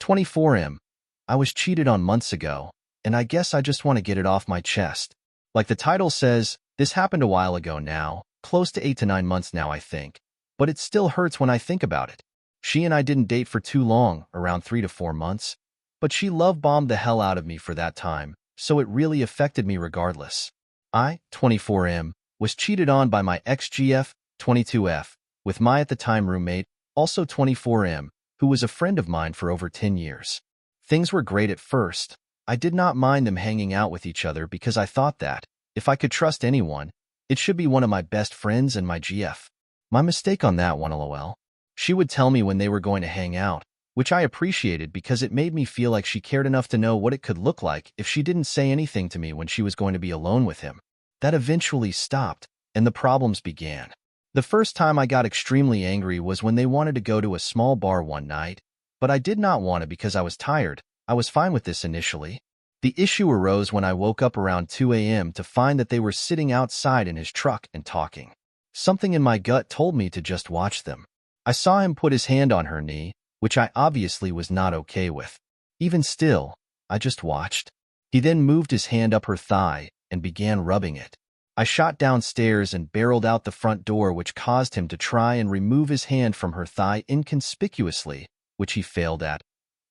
24M. I was cheated on months ago, and I guess I just want to get it off my chest. Like the title says, this happened a while ago now, close to 8 to 9 months now, I think. But it still hurts when I think about it. She and I didn't date for too long, around 3 to 4 months. But she love-bombed the hell out of me for that time, so it really affected me regardless. I, 24M, was cheated on by my ex-GF, 22F, with my at the time roommate, also 24M, who was a friend of mine for over 10 years. Things were great at first. I did not mind them hanging out with each other because I thought that, if I could trust anyone, it should be one of my best friends and my GF. My mistake on that one, lol. She would tell me when they were going to hang out, which I appreciated because it made me feel like she cared enough to know what it could look like if she didn't say anything to me when she was going to be alone with him. That eventually stopped, and the problems began. The first time I got extremely angry was when they wanted to go to a small bar one night, but I did not want to because I was tired. I was fine with this initially. The issue arose when I woke up around 2 a.m. to find that they were sitting outside in his truck and talking. Something in my gut told me to just watch them. I saw him put his hand on her knee, which I obviously was not okay with. Even still, I just watched. He then moved his hand up her thigh and began rubbing it. I shot downstairs and barreled out the front door, which caused him to try and remove his hand from her thigh inconspicuously, which he failed at,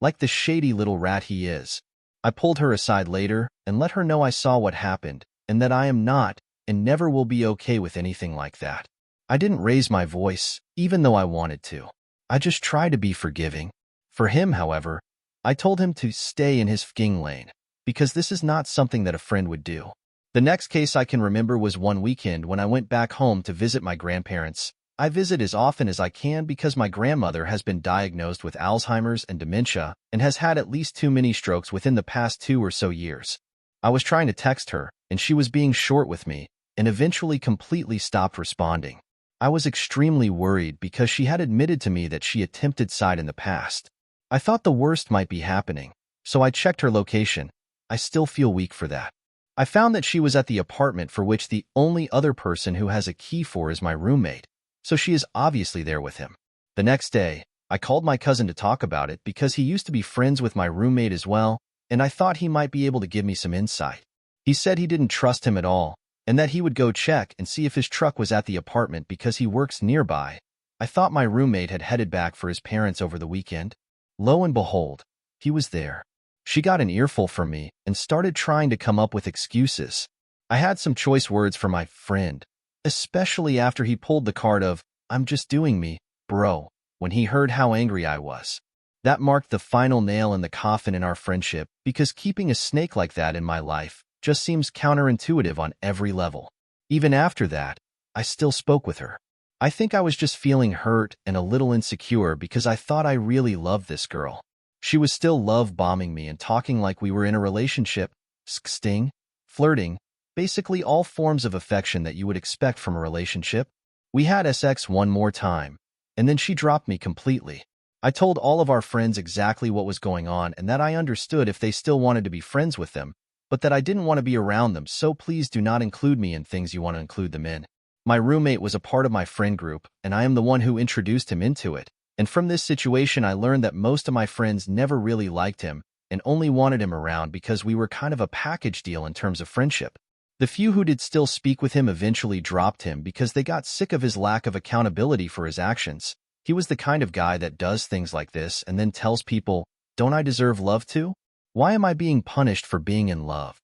like the shady little rat he is. I pulled her aside later and let her know I saw what happened and that I am not and never will be okay with anything like that. I didn't raise my voice, even though I wanted to. I just tried to be forgiving. For him, however, I told him to stay in his f***ing lane, because this is not something that a friend would do. The next case I can remember was one weekend when I went back home to visit my grandparents. I visit as often as I can because my grandmother has been diagnosed with Alzheimer's and dementia and has had at least 2 mini strokes within the past 2 or so years. I was trying to text her, and she was being short with me, and eventually completely stopped responding. I was extremely worried because she had admitted to me that she attempted suicide in the past. I thought the worst might be happening, so I checked her location. I still feel weak for that. I found that she was at the apartment for which the only other person who has a key for is my roommate, so she is obviously there with him. The next day, I called my cousin to talk about it because he used to be friends with my roommate as well, and I thought he might be able to give me some insight. He said he didn't trust him at all, and that he would go check and see if his truck was at the apartment because he works nearby. I thought my roommate had headed back for his parents over the weekend. Lo and behold, he was there. She got an earful from me and started trying to come up with excuses. I had some choice words for my friend, especially after he pulled the card of, "I'm just doing me, bro," when he heard how angry I was. That marked the final nail in the coffin in our friendship because keeping a snake like that in my life just seems counterintuitive on every level. Even after that, I still spoke with her. I think I was just feeling hurt and a little insecure because I thought I really loved this girl. She was still love-bombing me and talking like we were in a relationship, sexting, flirting, basically all forms of affection that you would expect from a relationship. We had sex one more time, and then she dropped me completely. I told all of our friends exactly what was going on and that I understood if they still wanted to be friends with them, but that I didn't want to be around them, so please do not include me in things you want to include them in. My roommate was a part of my friend group, and I am the one who introduced him into it. And from this situation, I learned that most of my friends never really liked him and only wanted him around because we were kind of a package deal in terms of friendship. The few who did still speak with him eventually dropped him because they got sick of his lack of accountability for his actions. He was the kind of guy that does things like this and then tells people, "Don't I deserve love too? Why am I being punished for being in love?"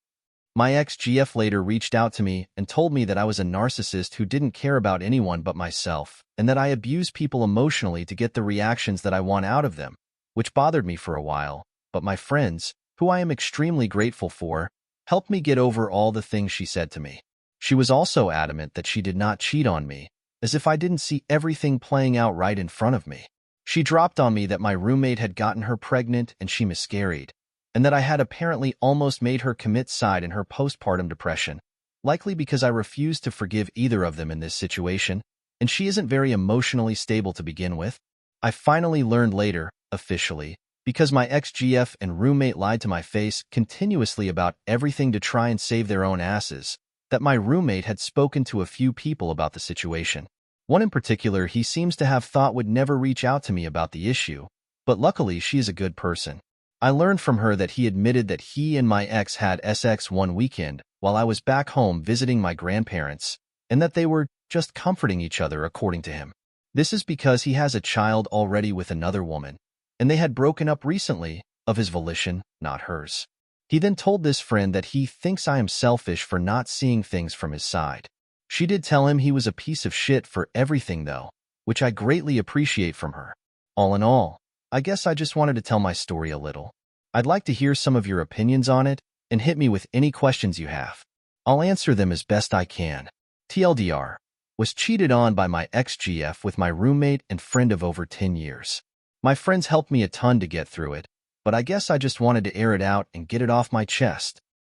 My ex-GF later reached out to me and told me that I was a narcissist who didn't care about anyone but myself, and that I abuse people emotionally to get the reactions that I want out of them, which bothered me for a while, but my friends, who I am extremely grateful for, helped me get over all the things she said to me. She was also adamant that she did not cheat on me, as if I didn't see everything playing out right in front of me. She dropped on me that my roommate had gotten her pregnant and she miscarried, and that I had apparently almost made her commit suicide in her postpartum depression, likely because I refused to forgive either of them in this situation, and she isn't very emotionally stable to begin with. I finally learned later, officially, because my ex-GF and roommate lied to my face continuously about everything to try and save their own asses, that my roommate had spoken to a few people about the situation. One in particular he seems to have thought would never reach out to me about the issue, but luckily she is a good person. I learned from her that he admitted that he and my ex had sex one weekend while I was back home visiting my grandparents, and that they were just comforting each other according to him. This is because he has a child already with another woman, and they had broken up recently, of his volition, not hers. He then told this friend that he thinks I am selfish for not seeing things from his side. She did tell him he was a piece of shit for everything though, which I greatly appreciate from her. All in all, I guess I just wanted to tell my story a little. I'd like to hear some of your opinions on it, and hit me with any questions you have. I'll answer them as best I can. TLDR, was cheated on by my ex-GF with my roommate and friend of over 10 years. My friends helped me a ton to get through it, but I guess I just wanted to air it out and get it off my chest.